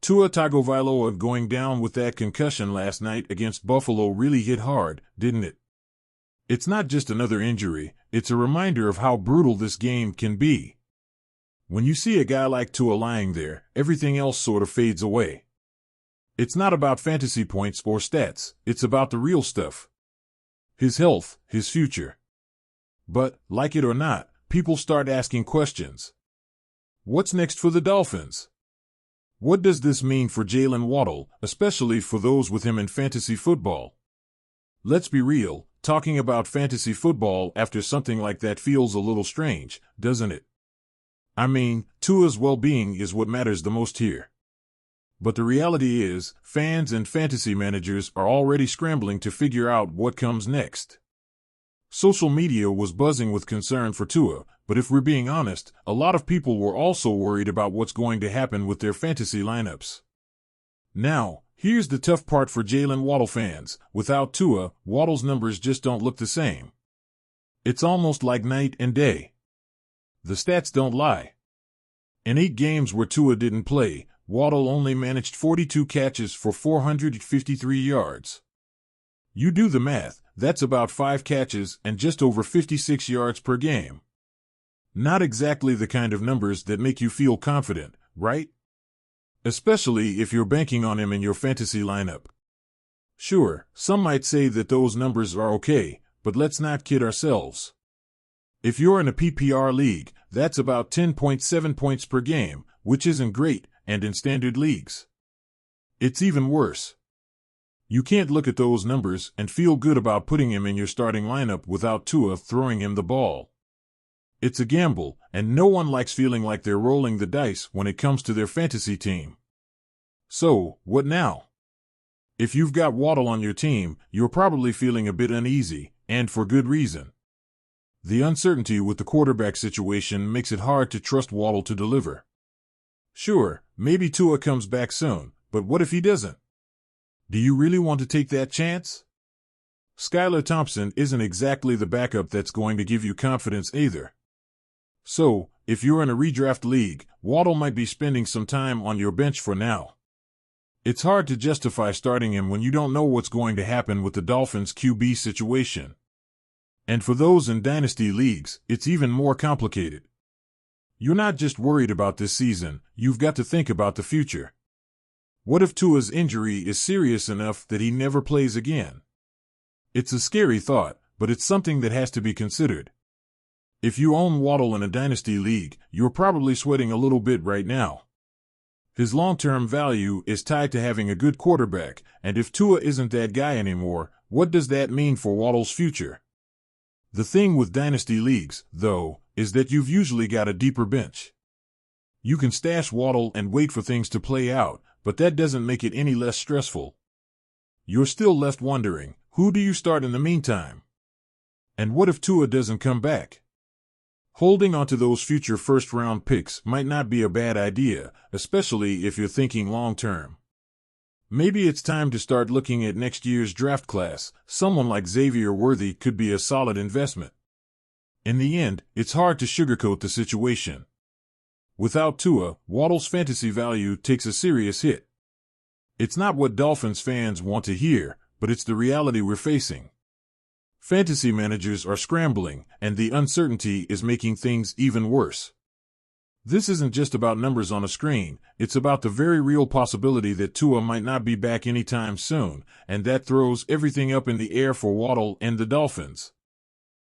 Tua Tagovailoa going down with that concussion last night against Buffalo really hit hard, didn't it? It's not just another injury, it's a reminder of how brutal this game can be. When you see a guy like Tua lying there, everything else sort of fades away. It's not about fantasy points or stats, it's about the real stuff. His health, his future. But, like it or not, people start asking questions. What's next for the Dolphins? What does this mean for Jalen Waddle, especially for those with him in fantasy football? Let's be real, talking about fantasy football after something like that feels a little strange, doesn't it? I mean, Tua's well-being is what matters the most here. But the reality is, fans and fantasy managers are already scrambling to figure out what comes next. Social media was buzzing with concern for Tua, but if we're being honest, a lot of people were also worried about what's going to happen with their fantasy lineups. Now, here's the tough part for Jalen Waddle fans. Without Tua, Waddle's numbers just don't look the same. It's almost like night and day. The stats don't lie. In 8 games where Tua didn't play, Waddle only managed 42 catches for 453 yards. You do the math, that's about 5 catches and just over 56 yards per game. Not exactly the kind of numbers that make you feel confident, right? Especially if you're banking on him in your fantasy lineup. Sure, some might say that those numbers are okay, but let's not kid ourselves. If you're in a PPR league, that's about 10.7 points per game, which isn't great, and in standard leagues, it's even worse. You can't look at those numbers and feel good about putting him in your starting lineup without Tua throwing him the ball. It's a gamble, and no one likes feeling like they're rolling the dice when it comes to their fantasy team. So, what now? If you've got Waddle on your team, you're probably feeling a bit uneasy, and for good reason. The uncertainty with the quarterback situation makes it hard to trust Waddle to deliver. Sure, maybe Tua comes back soon, but what if he doesn't? Do you really want to take that chance? Skylar Thompson isn't exactly the backup that's going to give you confidence either. So, if you're in a redraft league, Waddle might be spending some time on your bench for now. It's hard to justify starting him when you don't know what's going to happen with the Dolphins' QB situation. And for those in dynasty leagues, it's even more complicated. You're not just worried about this season, you've got to think about the future. What if Tua's injury is serious enough that he never plays again? It's a scary thought, but it's something that has to be considered. If you own Waddle in a dynasty league, you're probably sweating a little bit right now. His long-term value is tied to having a good quarterback, and if Tua isn't that guy anymore, what does that mean for Waddle's future? The thing with dynasty leagues, though, is that you've usually got a deeper bench. You can stash Waddle and wait for things to play out, but that doesn't make it any less stressful. You're still left wondering, who do you start in the meantime? And what if Tua doesn't come back? Holding onto those future first-round picks might not be a bad idea, especially if you're thinking long-term. Maybe it's time to start looking at next year's draft class. Someone like Xavier Worthy could be a solid investment. In the end, it's hard to sugarcoat the situation. Without Tua, Waddle's fantasy value takes a serious hit. It's not what Dolphins fans want to hear, but it's the reality we're facing. Fantasy managers are scrambling, and the uncertainty is making things even worse. This isn't just about numbers on a screen, it's about the very real possibility that Tua might not be back anytime soon, and that throws everything up in the air for Waddle and the Dolphins.